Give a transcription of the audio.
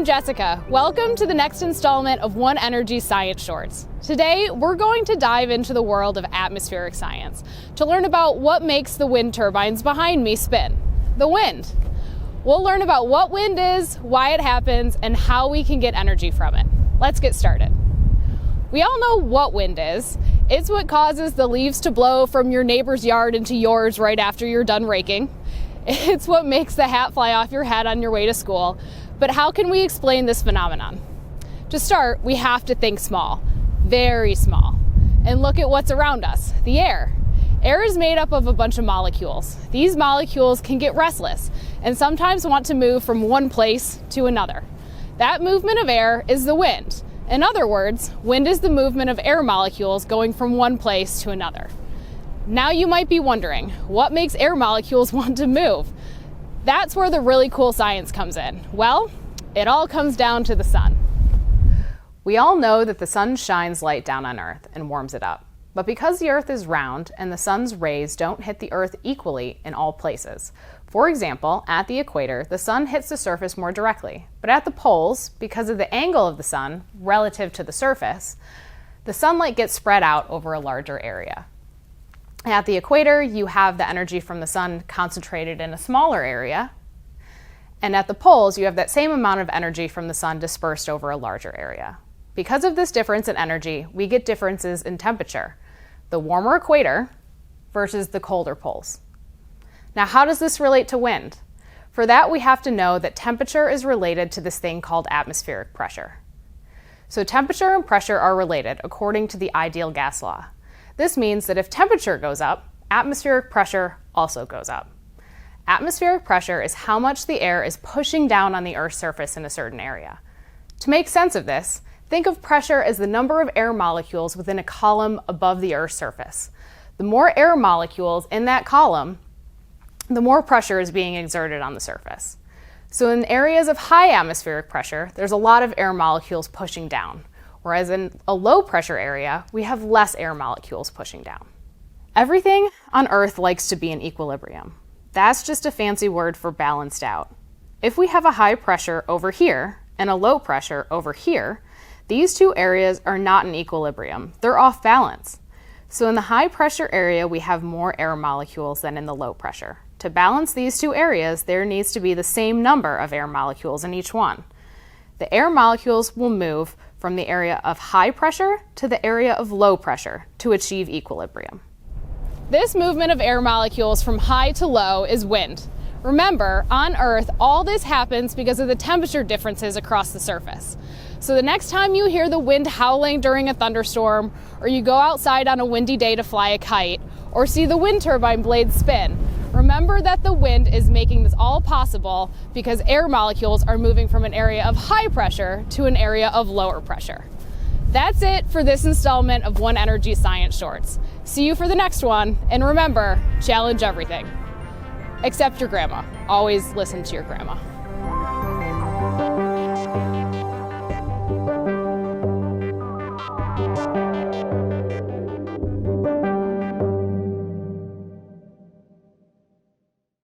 Jessica. Welcome to the next installment of One Energy Science Shorts. Today, we're going to dive into the world of atmospheric science to learn about what makes the wind turbines behind me spin. The wind. We'll learn about what wind is, why it happens, and how we can get energy from it. Let's get started. We all know what wind is. It's what causes the leaves to blow from your neighbor's yard into yours right after you're done raking. It's what makes the hat fly off your head on your way to school. But how can we explain this phenomenon? To start, we have to think small, very small, and look at what's around us, the air. Air is made up of a bunch of molecules. These molecules can get restless and sometimes want to move from one place to another. That movement of air is the wind. In other words, wind is the movement of air molecules going from one place to another. Now you might be wondering, what makes air molecules want to move? That's where the really cool science comes in. Well, it all comes down to the sun. We all know that the sun shines light down on Earth and warms it up. But because the Earth is round and the sun's rays don't hit the Earth equally in all places. For example, at the equator, the sun hits the surface more directly. But at the poles, because of the angle of the sun relative to the surface, the sunlight gets spread out over a larger area. At the equator, you have the energy from the sun concentrated in a smaller area. And at the poles, you have that same amount of energy from the sun dispersed over a larger area. Because of this difference in energy, we get differences in temperature. The warmer equator versus the colder poles. Now, how does this relate to wind? For that, we have to know that temperature is related to this thing called atmospheric pressure. So temperature and pressure are related according to the ideal gas law. This means that if temperature goes up, atmospheric pressure also goes up. Atmospheric pressure is how much the air is pushing down on the Earth's surface in a certain area. To make sense of this, think of pressure as the number of air molecules within a column above the Earth's surface. The more air molecules in that column, the more pressure is being exerted on the surface. So in areas of high atmospheric pressure, there's a lot of air molecules pushing down. Whereas in a low pressure area, we have less air molecules pushing down. Everything on Earth likes to be in equilibrium. That's just a fancy word for balanced out. If we have a high pressure over here and a low pressure over here, these two areas are not in equilibrium. They're off balance. So in the high pressure area, we have more air molecules than in the low pressure. To balance these two areas, there needs to be the same number of air molecules in each one. The air molecules will move from the area of high pressure to the area of low pressure to achieve equilibrium. This movement of air molecules from high to low is wind. Remember, on Earth, all this happens because of the temperature differences across the surface. So the next time you hear the wind howling during a thunderstorm, or you go outside on a windy day to fly a kite, or see the wind turbine blades spin, remember that the wind is making this all possible because air molecules are moving from an area of high pressure to an area of lower pressure. That's it for this installment of One Energy Science Shorts. See you for the next one, and remember, challenge everything. Except your grandma. Always listen to your grandma.